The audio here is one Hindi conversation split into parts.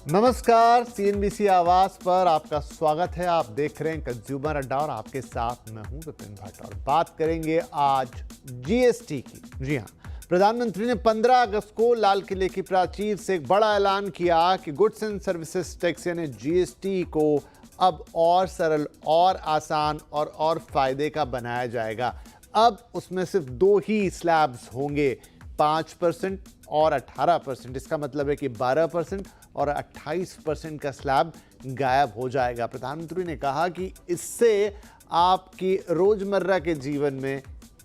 नमस्कार, सीएनबीसी आवाज पर आपका स्वागत है। आप देख रहे हैं कंज्यूमर अड्डा और आपके साथ मैं हूं विपिन भट्ट और बात करेंगे आज जीएसटी की। जी हां, प्रधानमंत्री ने 15 अगस्त को लाल किले की प्राचीर से एक बड़ा ऐलान किया कि गुड्स एंड सर्विसेज टैक्स यानी जीएसटी को अब और सरल और आसान और फायदे का बनाया जाएगा। अब उसमें सिर्फ दो ही स्लैब्स होंगे, 5% और 18%। इसका मतलब है कि 12% और 28% का स्लैब गायब हो जाएगा। प्रधानमंत्री ने कहा कि इससे आपकी रोजमर्रा के जीवन में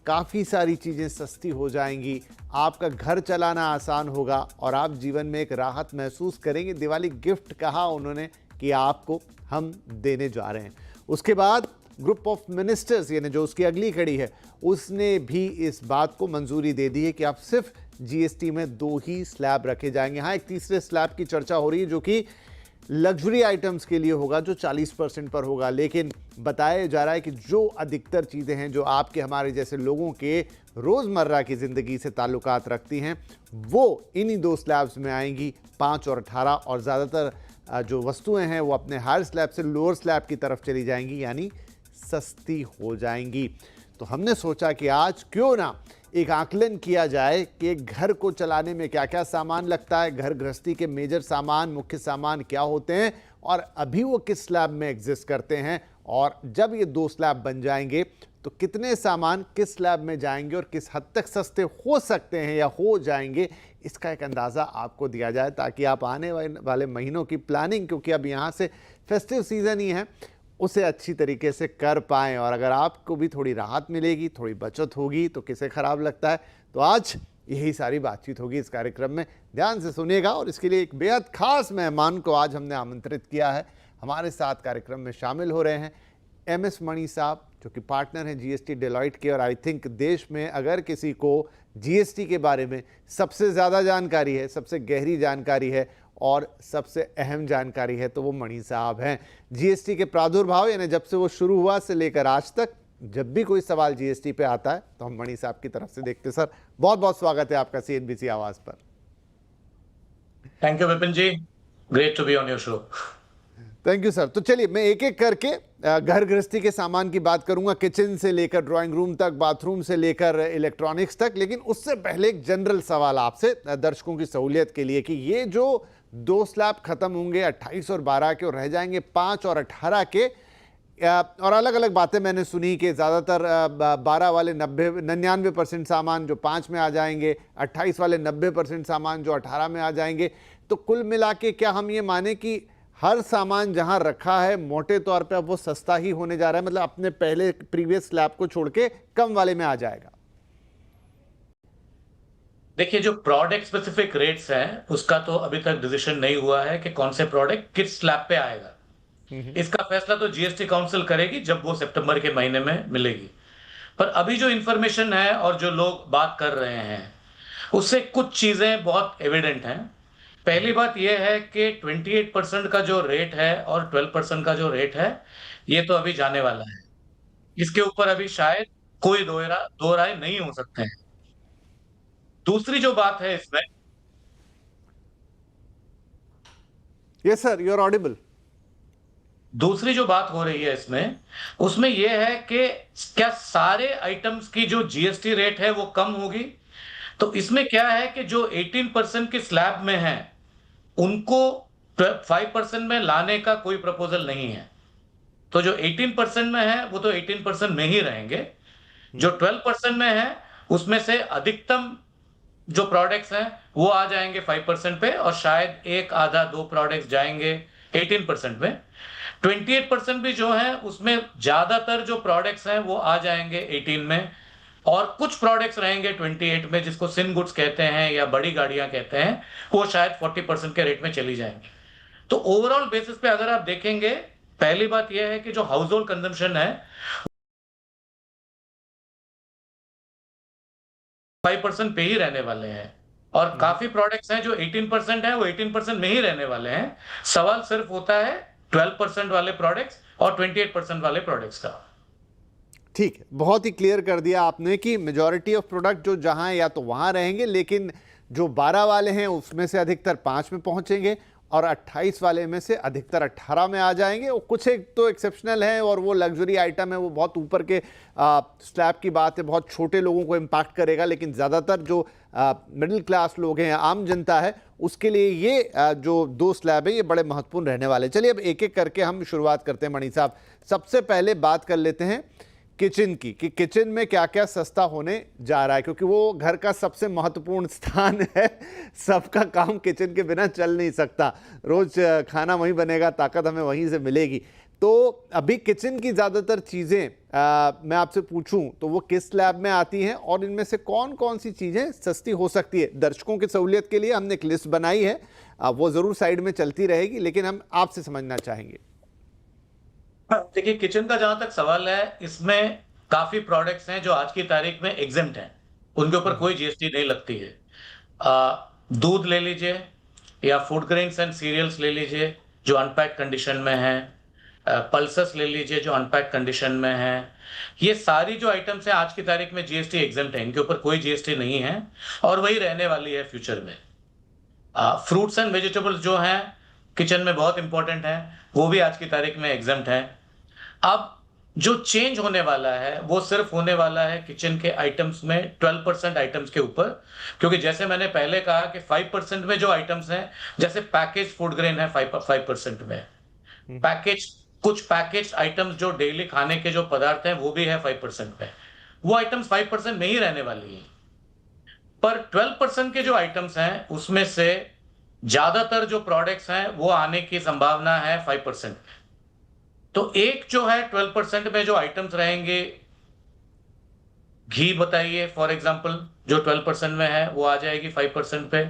काफ़ी सारी चीज़ें सस्ती हो जाएंगी, आपका घर चलाना आसान होगा और आप जीवन में एक राहत महसूस करेंगे। दिवाली गिफ्ट कहा उन्होंने कि आपको हम देने जा रहे हैं। उसके बाद ग्रुप ऑफ मिनिस्टर्स यानी जो उसकी अगली कड़ी है, उसने भी इस बात को मंजूरी दे दी है कि आप सिर्फ जीएसटी में दो ही स्लैब रखे जाएंगे। हाँ, एक तीसरे स्लैब की चर्चा हो रही है जो कि लग्जरी आइटम्स के लिए होगा, जो 40% पर होगा। लेकिन बताया जा रहा है कि जो अधिकतर चीज़ें हैं जो आपके हमारे जैसे लोगों के रोज़मर्रा की ज़िंदगी से ताल्लुकात रखती हैं, वो इन्हीं दो स्लैब्स में आएंगी, 5 और 18। और ज़्यादातर जो वस्तुएं हैं वो अपने हायर स्लैब से लोअर स्लैब की तरफ चली जाएंगी, यानी सस्ती हो जाएंगी। तो हमने सोचा कि आज क्यों ना एक आकलन किया जाए कि एक घर को चलाने में क्या क्या सामान लगता है, घर गृहस्थी के मेजर सामान, मुख्य सामान क्या होते हैं और अभी वो किस स्लैब में एग्जिस्ट करते हैं, और जब ये दो स्लैब बन जाएंगे तो कितने सामान किस स्लैब में जाएंगे और किस हद तक सस्ते हो सकते हैं या हो जाएंगे, इसका एक अंदाज़ा आपको दिया जाए ताकि आप आने वाले महीनों की प्लानिंग, क्योंकि अब यहाँ से फेस्टिव सीज़न ही है, उसे अच्छी तरीके से कर पाएँ। और अगर आपको भी थोड़ी राहत मिलेगी, थोड़ी बचत होगी तो किसे ख़राब लगता है। तो आज यही सारी बातचीत होगी इस कार्यक्रम में, ध्यान से सुनिएगा। और इसके लिए एक बेहद खास मेहमान को आज हमने आमंत्रित किया है। हमारे साथ कार्यक्रम में शामिल हो रहे हैं एमएस मणि साहब, जो कि पार्टनर हैं जीएसटी डेलॉइट के। और आई थिंक देश में अगर किसी को जीएसटी के बारे में सबसे ज़्यादा जानकारी है, सबसे गहरी जानकारी है और सबसे अहम जानकारी है तो वो मणि साहब हैं। जीएसटी के प्रादुर्भाव यानी जब से वो शुरू हुआ से लेकर आज तक, जब भी कोई सवाल जीएसटी पे आता है तो हम मणि साहब की तरफ से देखते हैं। सर, बहुत बहुत स्वागत है आपका सीएनबीसी आवाज पर। Thank you Vipin ji, great to be on your show. Thank you sir. तो चलिए मैं एक एक करके घर गृहस्थी के सामान की बात करूंगा, किचन से लेकर ड्राइंग रूम तक, बाथरूम से लेकर इलेक्ट्रॉनिक्स तक। लेकिन उससे पहले एक जनरल सवाल आपसे दर्शकों की सहूलियत के लिए कि ये जो दो स्लैब खत्म होंगे 28 और 12 के और रह जाएंगे 5 और 18 के, और अलग अलग बातें मैंने सुनी कि ज़्यादातर 12 वाले 99% सामान जो 5 में आ जाएंगे, 28 वाले 90% सामान जो 18 में आ जाएंगे। तो कुल मिला के क्या हम ये माने कि हर सामान जहां रखा है मोटे तौर पे अब वो सस्ता ही होने जा रहा है, मतलब अपने पहले प्रीवियस स्लैब को छोड़ के कम वाले में आ जाएगा? देखिए, जो प्रोडक्ट स्पेसिफिक रेट्स हैं उसका तो अभी तक डिसीजन नहीं हुआ है कि कौन से प्रोडक्ट किस स्लैब पे आएगा। इसका फैसला तो जीएसटी काउंसिल करेगी जब वो सितंबर के महीने में मिलेगी। पर अभी जो इंफॉर्मेशन है और जो लोग बात कर रहे हैं उससे कुछ चीजें बहुत एविडेंट हैं। पहली बात यह है कि 28% का जो रेट है और 12% का जो रेट है ये तो अभी जाने वाला है। इसके ऊपर अभी शायद कोई दो राय नहीं हो सकते हैं। दूसरी जो बात है इसमें, yes sir, you are audible. दूसरी जो बात हो रही है इसमें, उसमें यह है कि क्या सारे आइटम्स की जो जीएसटी रेट है वो कम होगी। तो इसमें क्या है कि जो 18% के स्लैब में है उनको 5% में लाने का कोई प्रपोजल नहीं है। तो जो 18% में है वो तो 18% में ही रहेंगे। जो 12% में है उसमें से अधिकतम जो प्रोडक्ट्स हैं वो आ जाएंगे 5% पे और शायद एक आधा दो प्रोडक्ट्स जाएंगे 18% में। 28% भी जो है उसमें ज्यादातर जो प्रोडक्ट्स हैं वो आ जाएंगे 18 में और कुछ प्रोडक्ट्स रहेंगे 28 में, जिसको सिन गुड्स कहते हैं या बड़ी गाड़ियां कहते हैं, वो शायद 40% के रेट में चली जाएंगी। तो ओवरऑल बेसिस पे अगर आप देखेंगे, पहली बात यह है कि जो हाउस होल्ड कंजम्पशन है 5% पे ही रहने वाले हैं और काफी प्रोडक्ट्स हैं जो 18% है वो 18% में ही रहने वाले हैं। सवाल सिर्फ होता है 12% वाले प्रोडक्ट्स और 28% वाले प्रोडक्ट्स का। ठीक है, बहुत ही क्लियर कर दिया आपने कि मेजॉरिटी ऑफ प्रोडक्ट जो जहां या तो वहां रहेंगे, लेकिन जो 12 वाले हैं उसमें से अधिकतर 5 में पहुंचेंगे और 28 वाले में से अधिकतर 18 में आ जाएंगे। और कुछ एक तो एक्सेप्शनल है और वो लग्जरी आइटम है, वो बहुत ऊपर के स्लैब की बात है, बहुत छोटे लोगों को इम्पैक्ट करेगा। लेकिन ज़्यादातर जो मिडिल क्लास लोग हैं, आम जनता है, उसके लिए ये जो 2 स्लैब हैं ये बड़े महत्वपूर्ण रहने वाले। चलिए अब एक एक करके हम शुरुआत करते हैं मणि साहब। सबसे पहले बात कर लेते हैं किचन की, कि किचन में क्या क्या सस्ता होने जा रहा है, क्योंकि वो घर का सबसे महत्वपूर्ण स्थान है। सबका काम किचन के बिना चल नहीं सकता, रोज खाना वहीं बनेगा, ताकत हमें वहीं से मिलेगी। तो अभी किचन की ज़्यादातर चीज़ें मैं आपसे पूछूं तो वो किस स्लैब में आती हैं और इनमें से कौन कौन सी चीज़ें सस्ती हो सकती है? दर्शकों की सहूलियत के लिए हमने एक लिस्ट बनाई है, वो ज़रूर साइड में चलती रहेगी, लेकिन हम आपसे समझना चाहेंगे। देखिए, किचन का जहां तक सवाल है, इसमें काफी प्रोडक्ट्स हैं जो आज की तारीख में एग्जेम्प्ट हैं, उनके ऊपर कोई जीएसटी नहीं लगती है। दूध ले लीजिए या फूड ग्रेन्स एंड सीरियल्स ले लीजिए जो अनपैक्ड कंडीशन में है, पल्सेस ले लीजिए जो अनपैक्ड कंडीशन में है। ये सारी जो आइटम्स हैं आज की तारीख में जीएसटी एग्जेम्प्ट है, इनके ऊपर कोई जीएसटी नहीं है और वही रहने वाली है फ्यूचर में। फ्रूट्स एंड वेजिटेबल्स जो हैं किचन में बहुत इंपॉर्टेंट हैं, वो भी आज की तारीख में एग्जेम्प्ट है। अब जो चेंज होने वाला है वो सिर्फ होने वाला है किचन के आइटम्स में 12% आइटम्स के ऊपर, क्योंकि जैसे मैंने पहले कहा कि 5% में जो आइटम्स हैं, जैसे पैकेज फूड ग्रेन है 5% में, कुछ पैकेज आइटम्स जो डेली खाने के जो पदार्थ हैं वो भी है 5% में, वो आइटम्स 5% में ही रहने वाली है। पर 12% के जो आइटम्स हैं उसमें से ज्यादातर जो प्रोडक्ट्स हैं वो आने की संभावना है 5% में। तो एक जो है 12% में जो आइटम्स रहेंगे, घी बताइए फॉर एग्जांपल, जो 12% में है वो आ जाएगी 5% पे।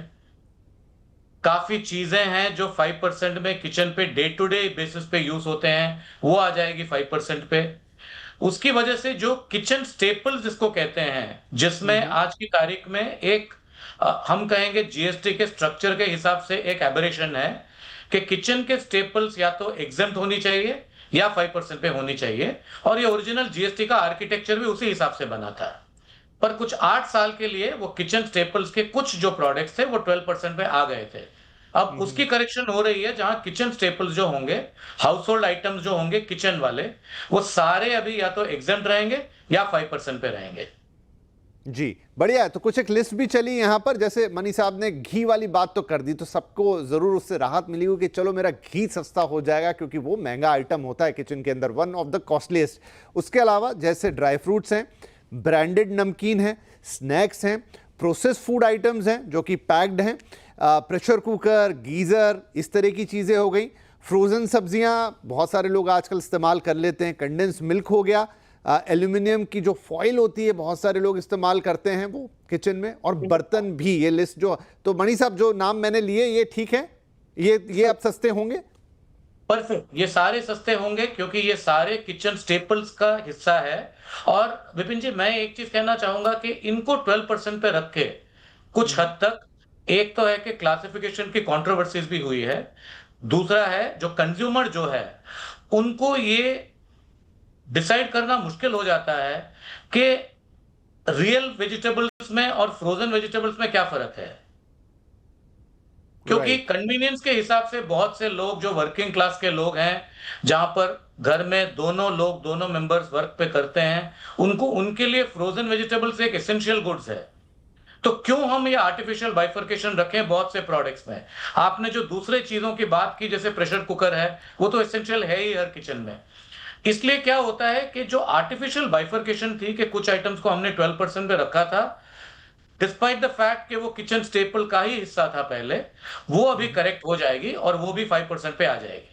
काफी चीजें हैं जो 5% में किचन पे डे टू डे बेसिस पे यूज होते हैं, वो आ जाएगी 5% पे। उसकी वजह से जो किचन स्टेपल्स जिसको कहते हैं, जिसमें आज की तारीख में एक हम कहेंगे जीएसटी के स्ट्रक्चर के हिसाब से एक एबरेशन है कि किचन के स्टेपल्स या तो एग्जेम्प्ट होनी चाहिए या 5% पे होनी चाहिए, और ये ओरिजिनल जीएसटी का आर्किटेक्चर भी उसी हिसाब से बना था। पर कुछ 8 साल के लिए वो किचन स्टेपल्स के कुछ जो प्रोडक्ट्स थे वो 12% पे आ गए थे। अब उसकी करेक्शन हो रही है, जहां किचन स्टेपल्स जो होंगे, हाउस होल्ड आइटम्स जो होंगे किचन वाले, वो सारे अभी या तो एग्जेम्प्ट रहेंगे या 5% पे रहेंगे। जी बढ़िया है। तो कुछ एक लिस्ट भी चली यहाँ पर, जैसे मनी साहब ने घी वाली बात तो कर दी, तो सबको ज़रूर उससे राहत मिली होगी कि चलो मेरा घी सस्ता हो जाएगा, क्योंकि वो महंगा आइटम होता है किचन के अंदर, वन ऑफ द कॉस्टलीस्ट। उसके अलावा जैसे ड्राई फ्रूट्स हैं, ब्रांडेड नमकीन हैं, स्नैक्स हैं, प्रोसेस फूड आइटम्स हैं जो कि पैक्ड हैं, प्रेशर कुकर, गीज़र, इस तरह की चीज़ें हो गई। फ्रोज़न सब्जियाँ बहुत सारे लोग आजकल इस्तेमाल कर लेते हैं, कंडेंस मिल्क हो गया, एल्यूमिनियम की जो फॉइल होती है बहुत सारे लोग इस्तेमाल करते हैं वो किचन में, और बर्तन भी। ये लिस्ट जो, तो मणि साहब जो नाम मैंने लिए ये ठीक है, ये अब सस्ते होंगे? परफेक्ट, ये सारे सस्ते होंगे क्योंकि ये सारे किचन स्टेपल्स का हिस्सा है। और विपिन जी, मैं एक चीज कहना चाहूंगा कि इनको 12% पे रख के कुछ हद तक, एक तो है कि क्लासिफिकेशन की कंट्रोवर्सीज भी हुई है, दूसरा है जो कंज्यूमर जो है उनको ये डिसाइड करना मुश्किल हो जाता है कि रियल वेजिटेबल्स में और फ्रोजन वेजिटेबल्स में क्या फर्क है, क्योंकि कन्वीनियंस के हिसाब से बहुत से लोग जो वर्किंग क्लास के लोग हैं, जहां पर घर में दोनों मेंबर्स वर्क पे करते हैं, उनको, उनके लिए फ्रोजन वेजिटेबल्स एक एसेंशियल गुड्स है। तो क्यों हम ये आर्टिफिशियल बाइफर्केशन रखें बहुत से प्रोडक्ट्स में? आपने जो दूसरे चीजों की बात की, जैसे प्रेशर कुकर है, वो तो एसेंशियल है ही हर किचन में। इसलिए क्या होता है कि जो आर्टिफिशियल बाइफर्केशन थी कि कुछ आइटम्स को हमने 12% पे रखा था, डिस्पाइट द फैक्ट कि वो किचन स्टेपल का ही हिस्सा था पहले, वो अभी करेक्ट हो जाएगी और वो भी 5% पे आ जाएगी।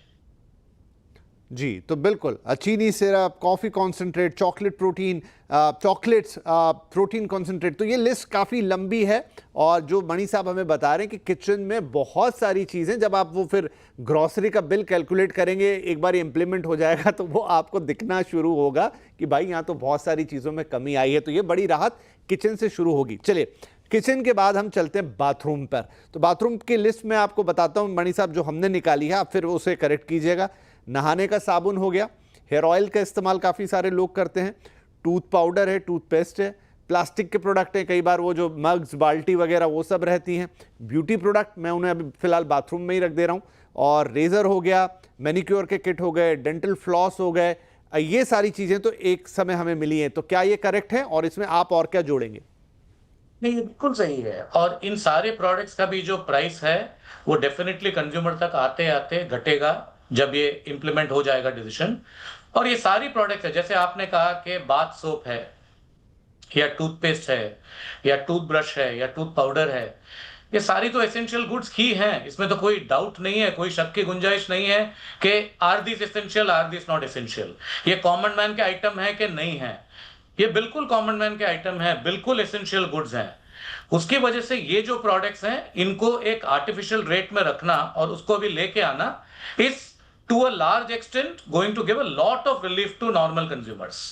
जी, तो बिल्कुल चीनी syrup, coffee concentrate, chocolate protein, chocolates, protein concentrate, तो ये लिस्ट काफ़ी लंबी है। और जो मणि साहब हमें बता रहे हैं कि किचन में बहुत सारी चीज़ें, जब आप वो फिर ग्रॉसरी का बिल कैलकुलेट करेंगे, एक बार इम्प्लीमेंट हो जाएगा तो वो आपको दिखना शुरू होगा कि भाई यहाँ तो बहुत सारी चीज़ों में कमी आई है। तो ये बड़ी राहत किचन से शुरू होगी। चलिए, किचन के बाद हम चलते हैं बाथरूम पर। तो बाथरूम की लिस्ट में आपको बताता हूँ मणि साहब, जो हमने निकाली है, आप फिर उसे करेक्ट कीजिएगा। नहाने का साबुन हो गया, हेयर ऑयल का इस्तेमाल काफ़ी सारे लोग करते हैं, टूथ पाउडर है, टूथपेस्ट है, प्लास्टिक के प्रोडक्ट हैं, कई बार वो जो मग्स बाल्टी वगैरह वो सब रहती हैं। ब्यूटी प्रोडक्ट मैं उन्हें अभी फिलहाल बाथरूम में ही रख दे रहा हूँ। और रेज़र हो गया, मैनिक्योर के किट हो गए, डेंटल फ्लॉस हो गए, ये सारी चीज़ें तो एक समय हमें मिली हैं। तो क्या ये करेक्ट है और इसमें आप और क्या जोड़ेंगे? नहीं, ये बिल्कुल सही है और इन सारे प्रोडक्ट्स का भी जो प्राइस है, वो डेफ़िनिटली कंज़्यूमर तक आते-आते घटेगा, जब ये इम्प्लीमेंट हो जाएगा डिसीज़न। और ये सारी प्रोडक्ट्स है, जैसे आपने कहा कि बाथ सोप है, या टूथपेस्ट है, या टूथब्रश है, या टूथ पाउडर है, ये सारी तो एसेंशियल गुड्स ही हैं। इसमें तो कोई डाउट नहीं है, कोई शक की गुंजाइश नहीं है कि are this essential, are this not essential. ये कॉमन मैन के आइटम है कि नहीं है? ये बिल्कुल कॉमन मैन के आइटम है, बिल्कुल एसेंशियल गुड्स हैं। उसकी वजह से ये जो प्रोडक्ट्स हैं, इनको एक आर्टिफिशियल रेट में रखना और उसको अभी लेके आना is to a large extent going to give a lot of relief to normal consumers.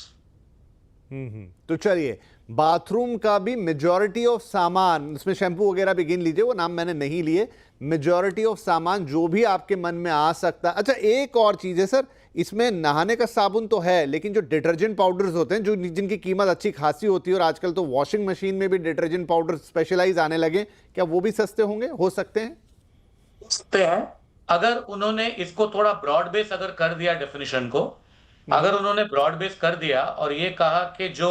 तो चलिए, बाथरूम का भी मेजॉरिटी ऑफ सामान, इसमें शैम्पू वगैरह भी गिन लीजिए, वो नाम मैंने नहीं लिए। मेजॉरिटी ऑफ सामान जो भी आपके मन में आ सकता है। अच्छा, एक और चीज़ है सर, इसमें नहाने का साबुन तो है, लेकिन जो डिटर्जेंट पाउडर्स होते हैं, जो जिनकी कीमत अच्छी खासी होती है, और आजकल तो वॉशिंग मशीन में भी डिटर्जेंट पाउडर स्पेशलाइज आने लगे, क्या वो भी सस्ते होंगे, हो सकते हैं? सकते हैं, अगर उन्होंने इसको थोड़ा ब्रॉड बेस अगर कर दिया डेफिनेशन को, अगर उन्होंने ब्रॉड बेस कर दिया और ये कहा कि जो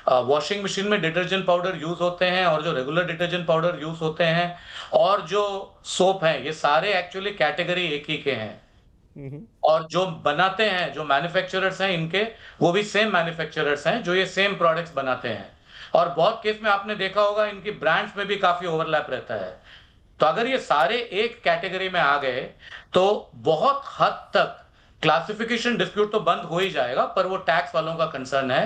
वॉशिंग मशीन में डिटर्जेंट पाउडर यूज होते हैं और जो रेगुलर डिटर्जेंट पाउडर यूज होते हैं और जो सोप हैं, ये सारे एक्चुअली कैटेगरी एक ही के हैं। और जो बनाते हैं, जो मैन्युफैक्चरर्स हैं इनके, वो भी सेम मैन्युफैक्चरर्स हैं जो ये सेम प्रोडक्ट्स बनाते हैं। और बहुत केस में आपने देखा होगा इनकी ब्रांड्स में भी काफी ओवरलैप रहता है। तो अगर ये सारे एक कैटेगरी में आ गए तो बहुत हद तक क्लासिफिकेशन डिस्प्यूट तो बंद हो ही जाएगा, पर वो टैक्स वालों का कंसर्न है।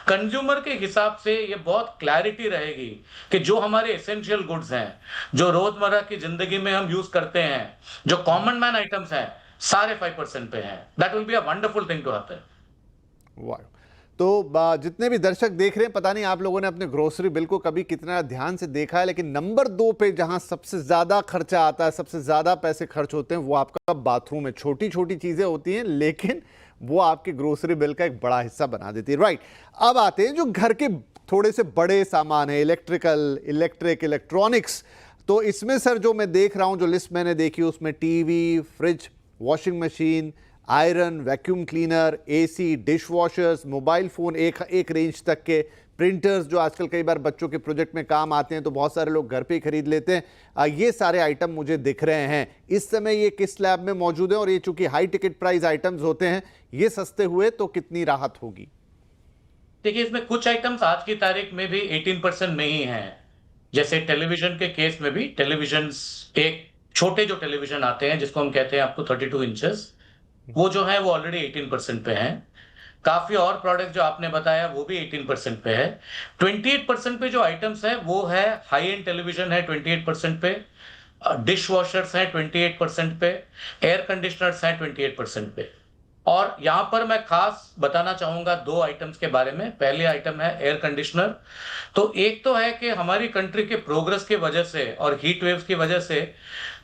कंज्यूमर के हिसाब से ये बहुत क्लैरिटी रहेगी कि जो हमारे एसेंशियल गुड्स हैं, जो रोजमर्रा की जिंदगी में हम यूज करते हैं, जो कॉमन मैन आइटम्स हैं, सारे 5% पे हैं। That will be a wonderful thing to happen. वाह! तो जितने भी दर्शक देख रहे हैं, पता नहीं आप लोगों ने अपने ग्रोसरी बिल को कभी कितना ध्यान से देखा है, लेकिन नंबर 2 पे जहां सबसे ज़्यादा खर्चा आता है, सबसे ज़्यादा पैसे खर्च होते हैं, वो आपका बाथरूम है। छोटी छोटी चीज़ें होती हैं, लेकिन वो आपके ग्रोसरी बिल का एक बड़ा हिस्सा बना देती है। राइट, अब आते हैं जो घर के थोड़े से बड़े सामान है, इलेक्ट्रॉनिक्स। तो इसमें सर जो मैं देख रहा हूँ, जो लिस्ट मैंने देखी, उसमें TV, fridge, washing machine, iron, vacuum cleaner, AC, dish washers, mobile phone, एक रेंज तक के प्रिंटर्स, जो आजकल कई बार बच्चों के प्रोजेक्ट में काम आते हैं, तो बहुत सारे लोग घर पे ही खरीद लेते हैं। ये सारे आइटम मुझे दिख रहे हैं। इस समय ये किस स्लैब में मौजूद है, और ये चूंकि हाई टिकट प्राइस आइटम्स होते हैं, ये सस्ते हुए तो कितनी राहत होगी? देखिए, इसमें कुछ आइटम्स आज की तारीख में भी 18% में ही हैं। जैसे टेलीविजन के केस में भी टेलीविजन्स, एक छोटे जो टेलीविजन आते हैं जिसको हम कहते हैं अप टू 32 इंचेस, वो जो है वो ऑलरेडी 18% पे हैं। काफी और प्रोडक्ट जो आपने बताया वो भी 18% पे है। 28% पे जो आइटम्स है वो है हाई एंड टेलीविजन है 28% पे, डिश वॉशर्स हैं 28% पे, एयर कंडीशनर्स हैं 28% पे। और यहां पर मैं खास बताना चाहूंगा 2 आइटम्स के बारे में। पहले आइटम है एयर कंडीशनर। तो एक तो है कि हमारी कंट्री के प्रोग्रेस की वजह से और हीट वेव्स की वजह से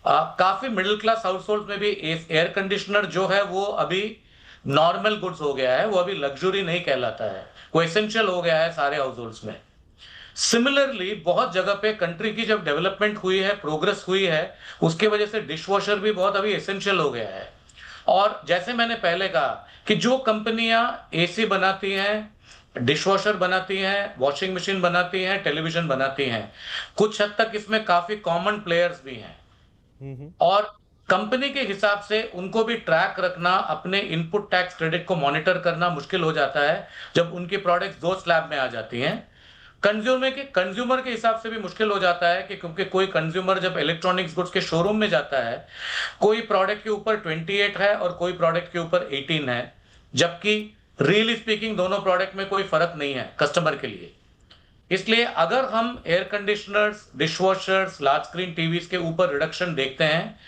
काफी मिडिल क्लास हाउस होल्ड में भी एयर कंडीशनर जो है वो अभी नॉर्मल गुड्स हो गया है, वो अभी लग्जरी नहीं कहलाता है, वो एसेंशियल हो गया है सारे हाउस होल्ड्स में। सिमिलरली बहुत जगह पे कंट्री की जब डेवलपमेंट हुई है, प्रोग्रेस हुई है, उसके वजह से डिश वॉशर भी बहुत अभी एसेंशियल हो गया है। और जैसे मैंने पहले कहा कि जो कंपनियां एसी बनाती हैं, डिश वॉशर बनाती हैं, वॉशिंग मशीन बनाती हैं, टेलीविजन बनाती हैं, कुछ हद तक इसमें काफी कॉमन प्लेयर्स भी हैं। और कंपनी के हिसाब से उनको भी ट्रैक रखना, अपने इनपुट टैक्स क्रेडिट को मॉनिटर करना मुश्किल हो जाता है जब उनकी प्रोडक्ट्स 2 स्लैब में आ जाती हैं। कंज्यूमर के हिसाब से भी मुश्किल हो जाता है कि क्योंकि कोई कंज्यूमर जब इलेक्ट्रॉनिक्स गुड्स के शोरूम में जाता है, कोई प्रोडक्ट के ऊपर 28 है और कोई प्रोडक्ट के ऊपर 18 है, जबकि रियली स्पीकिंग दोनों प्रोडक्ट में कोई फर्क नहीं है कस्टमर के लिए। इसलिए अगर हम air conditioners, dish washers, large screen TVs के ऊपर रिडक्शन देखते हैं,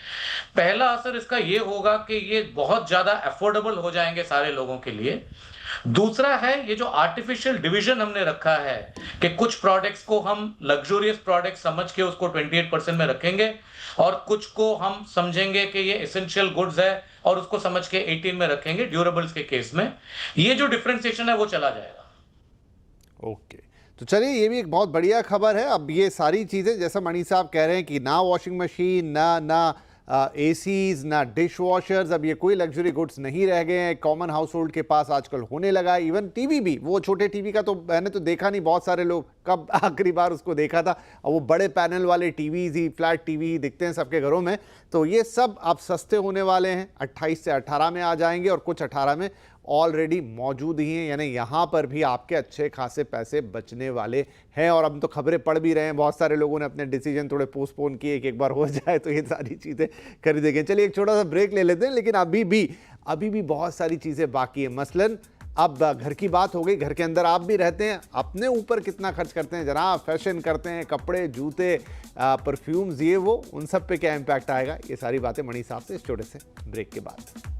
पहला असर इसका ये होगा कि ये बहुत ज्यादा अफोर्डेबल हो जाएंगे सारे लोगों के लिए। दूसरा है ये जो आर्टिफिशियल डिवीजन हमने रखा है कि कुछ प्रोडक्ट्स को हम लग्जरियस प्रोडक्ट समझ के उसको 28% में रखेंगे और कुछ को हम समझेंगे कि ये एसेंशियल गुड्स है और उसको समझ के 18 में रखेंगे ड्यूरेबल्स के केस में। ये जो डिफरेंशिएशन है वो चला जाएगा। ओके, तो चलिए ये भी एक बहुत बढ़िया खबर है। अब ये सारी चीज़ें जैसा मणि साहब कह रहे हैं कि ना वॉशिंग मशीन, ना एसीज, ना डिश वॉशर्स, अब ये कोई लग्जरी गुड्स नहीं रह गए हैं। कॉमन हाउस होल्ड के पास आजकल होने लगा है। इवन टीवी भी, वो छोटे टीवी का तो मैंने तो देखा नहीं, बहुत सारे लोग कब आखिरी बार उसको देखा था। और वो बड़े पैनल वाले टीवीज ही, फ्लैट टीवी ही दिखते हैं सबके घरों में। तो ये सब अब सस्ते होने वाले हैं, 28 से 18 में आ जाएंगे और कुछ 18 में ऑलरेडी मौजूद ही हैं। यानी यहाँ पर भी आपके अच्छे खासे पैसे बचने वाले हैं। और अब तो खबरें पढ़ भी रहे हैं, बहुत सारे लोगों ने अपने डिसीजन थोड़े पोस्टपोन किए कि एक बार हो जाए तो ये सारी चीज़ें खरीदेंगे। चलिए एक छोटा सा ब्रेक ले लेते हैं, लेकिन अभी भी बहुत सारी चीज़ें बाकी है। मसलन अब घर की बात हो गई, घर के अंदर आप भी रहते हैं, अपने ऊपर कितना खर्च करते हैं जनाब, फैशन करते हैं, कपड़े, जूते, परफ्यूम्स, ये वो, उन सब पे क्या इम्पैक्ट आएगा, ये सारी बातें मणि साहब से इस छोटे से ब्रेक के बाद।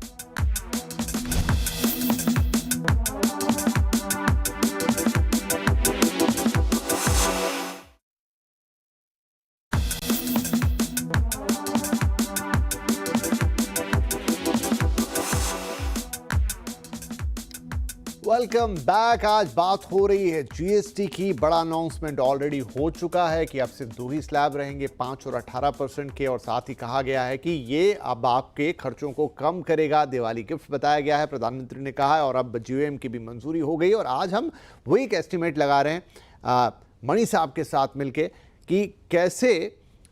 Welcome back. आज बात हो रही है जीएसटी की। बड़ा अनाउंसमेंट ऑलरेडी हो चुका है कि अब से 2 ही स्लैब रहेंगे, 5 और 18% के। और साथ ही कहा गया है कि ये अब आपके खर्चों को कम करेगा। दिवाली गिफ्ट बताया गया है, प्रधानमंत्री ने कहा है। और अब जीओएम की भी मंजूरी हो गई। और आज हम वही एक एस्टिमेट लगा रहे हैं मणि साहब के साथ मिलके कि कैसे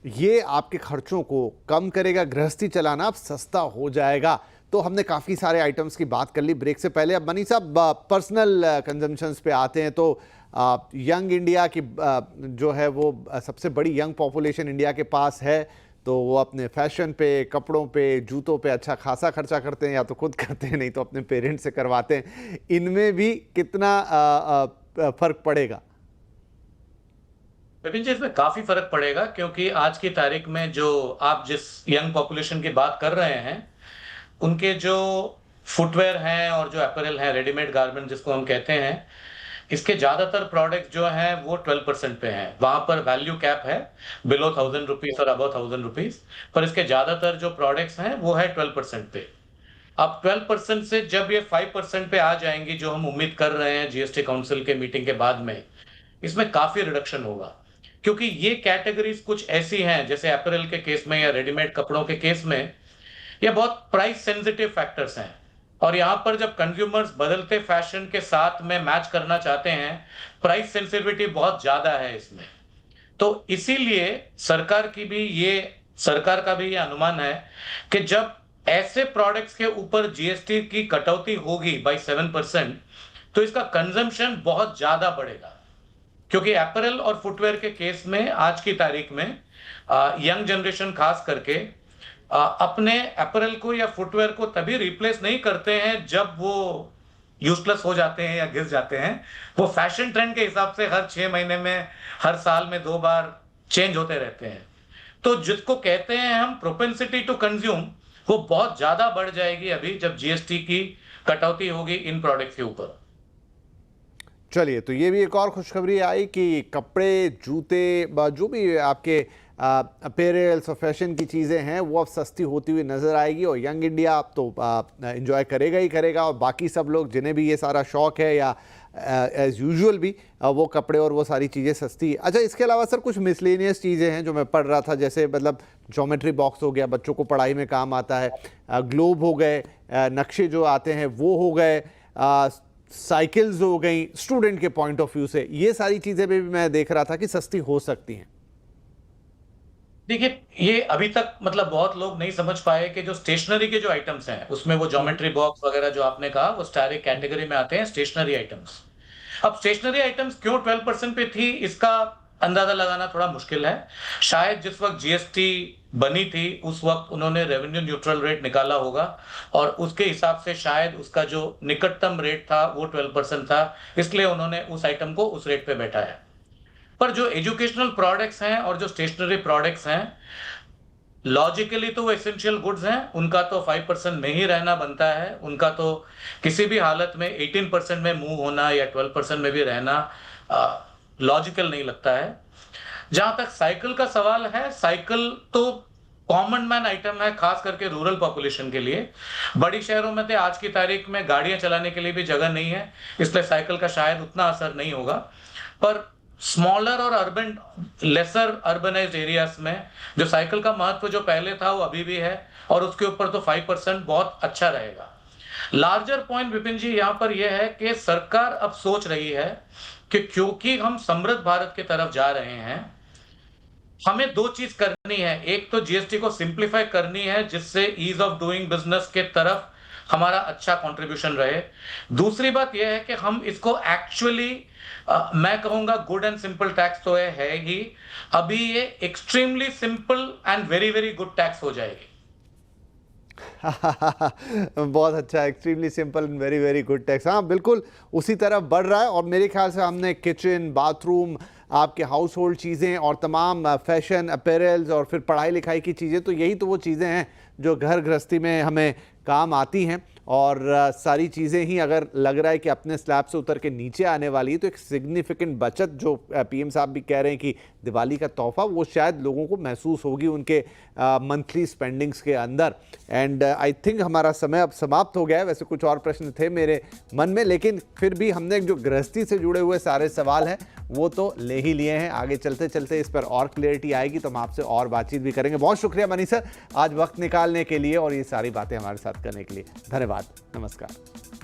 ये आपके खर्चों को कम करेगा, गृहस्थी चलाना अब सस्ता हो जाएगा। तो हमने काफ़ी सारे आइटम्स की बात कर ली ब्रेक से पहले। अब मनी साहब पर्सनल कंजम्पशंस पे आते हैं। तो यंग इंडिया की जो है वो सबसे बड़ी यंग पॉपुलेशन इंडिया के पास है। तो वो अपने फैशन पे, कपड़ों पे, जूतों पे अच्छा खासा खर्चा करते हैं, या तो खुद करते हैं, नहीं तो अपने पेरेंट्स से करवाते हैं। इनमें भी कितना फ़र्क पड़ेगा? विपिन जी, इसमें काफी फर्क पड़ेगा, क्योंकि आज की तारीख में जो आप जिस यंग पॉपुलेशन की बात कर रहे हैं, उनके जो फुटवेयर हैं और जो अपैरल हैं, रेडीमेड गारमेंट जिसको हम कहते हैं, इसके ज्यादातर प्रोडक्ट जो हैं वो 12% पे हैं। वहां पर वैल्यू कैप है बिलो 1000 रुपीज और अबव 1000 रुपीज, पर इसके ज्यादातर जो प्रोडक्ट्स हैं वो है 12% पे। अब 12% से जब ये 5% पे आ जाएंगी, जो हम उम्मीद कर रहे हैं जीएसटी काउंसिल के मीटिंग के बाद में, इसमें काफी रिडक्शन होगा। क्योंकि ये कैटेगरीज कुछ ऐसी हैं, जैसे अपैरल के केस में या रेडीमेड कपड़ों के केस में, ये बहुत प्राइस सेंसिटिव फैक्टर्स हैं। और यहां पर जब कंज्यूमर्स बदलते फैशन के साथ में मैच करना चाहते हैं, प्राइस सेंसिटिविटी बहुत ज्यादा है इसमें। तो इसीलिए सरकार का भी ये अनुमान है कि जब ऐसे प्रोडक्ट्स के ऊपर जीएसटी की कटौती होगी बाय 7%, तो इसका कंजम्पशन बहुत ज्यादा बढ़ेगा। क्योंकि अपैरल और फुटवेयर के केस में आज की तारीख में यंग जनरेशन खास करके अपने अपैरल को या फुटवेयर को तभी रिप्लेस नहीं करते हैं जब वो यूजलेस हो जाते हैं या घिस जाते हैं। वो फैशन ट्रेंड के हिसाब से हर 6 महीने में, हर साल में 2 बार चेंज होते रहते हैं। तो जिसको कहते हैं हम प्रोपेंसिटी टू कंज्यूम, वो बहुत ज्यादा बढ़ जाएगी अभी जब जीएसटी की कटौती होगी इन प्रोडक्ट्स के ऊपर। चलिए, तो ये भी एक और खुशखबरी आई कि कपड़े, जूते, जो भी आपके अपैरल्स और फैशन की चीज़ें हैं वो अब सस्ती होती हुई नज़र आएगी। और यंग इंडिया अब तो एंजॉय करेगा ही करेगा। और बाकी सब लोग जिन्हें भी ये सारा शौक है, या एज़ यूजुअल भी वो कपड़े और वो सारी चीज़ें सस्ती। अच्छा, इसके अलावा सर कुछ मिसलेनियस चीज़ें हैं जो मैं पढ़ रहा था, जैसे मतलब ज्योमेट्री बॉक्स हो गया, बच्चों को पढ़ाई में काम आता है, ग्लोब हो गए, नक्शे जो आते हैं वो हो गए, साइकिल्स हो गई स्टूडेंट के पॉइंट ऑफ व्यू से। ये सारी चीज़ें भी मैं देख रहा था कि सस्ती हो सकती हैं। देखिए, ये अभी तक मतलब बहुत लोग नहीं समझ पाए कि जो स्टेशनरी के जो आइटम्स हैं, उसमें वो ज्योमेट्री बॉक्स वगैरह जो आपने कहा, वो सारे कैटेगरी में आते हैं स्टेशनरी आइटम्स। अब स्टेशनरी आइटम्स क्यों 12% पे थी, इसका अंदाजा लगाना थोड़ा मुश्किल है। शायद जिस वक्त जीएसटी बनी थी उस वक्त उन्होंने रेवेन्यू न्यूट्रल रेट निकाला होगा, और उसके हिसाब से शायद उसका जो निकटतम रेट था वो 12% था, इसलिए उन्होंने उस आइटम को उस रेट पे बैठाया। पर जो एजुकेशनल प्रोडक्ट्स हैं और जो स्टेशनरी प्रोडक्ट्स हैं, लॉजिकली तो वो एसेंशियल गुड्स हैं, उनका तो 5% में ही रहना बनता है। उनका तो किसी भी हालत में 18% में मूव होना या 12% में भी रहना लॉजिकल नहीं लगता है। जहां तक साइकिल का सवाल है, साइकिल तो कॉमन मैन आइटम है, खास करके रूरल पॉपुलेशन के लिए। बड़ी शहरों में तो आज की तारीख में गाड़ियां चलाने के लिए भी जगह नहीं है, इसलिए साइकिल का शायद उतना असर नहीं होगा। पर स्मॉलर और अर्बन लेसर अर्बनाइज्ड एरियाज में जो साइकिल का महत्व जो पहले था वो अभी भी है, और उसके ऊपर तो 5% बहुत अच्छा रहेगा। लार्जर पॉइंट विपिन जी यहाँ पर यह है कि सरकार अब सोच रही है कि क्योंकि हम समृद्ध भारत की तरफ जा रहे हैं, हमें दो चीज करनी है। एक तो जीएसटी को सिंप्लीफाई करनी है जिससे ईज ऑफ डूइंग बिजनेस के तरफ हमारा अच्छा कंट्रीब्यूशन रहे। दूसरी बात यह है कि हम इसको एक्चुअली मैं कहूंगा गुड एंड सिंपल टैक्स तो है ही, अभी ये extremely simple and very very good tax हो जाएगी। बहुत अच्छा, extremely simple and very very good tax. हाँ बिल्कुल उसी तरफ बढ़ रहा है, और मेरे ख्याल से हमने किचन, बाथरूम, आपके हाउस होल्ड चीज़ें और तमाम फैशन अपैरल्स और फिर पढ़ाई लिखाई की चीज़ें, तो यही तो वो चीज़ें हैं जो घर गृहस्थी में हमें काम आती हैं। और सारी चीज़ें ही अगर लग रहा है कि अपने स्लैब से उतर के नीचे आने वाली है, तो एक सिग्निफिकेंट बचत जो पीएम साहब भी कह रहे हैं कि दिवाली का तोहफा, वो शायद लोगों को महसूस होगी उनके मंथली स्पेंडिंग्स के अंदर। एंड आई थिंक हमारा समय अब समाप्त हो गया है। वैसे कुछ और प्रश्न थे मेरे मन में, लेकिन फिर भी हमने जो गृहस्थी से जुड़े हुए सारे सवाल हैं वो तो ले ही लिए हैं। आगे चलते चलते इस पर और क्लियरिटी आएगी तो हम आपसे और बातचीत भी करेंगे। बहुत शुक्रिया मनीष सर आज वक्त निकालने के लिए और ये सारी बातें हमारे साथ करने के लिए। धन्यवाद, नमस्कार।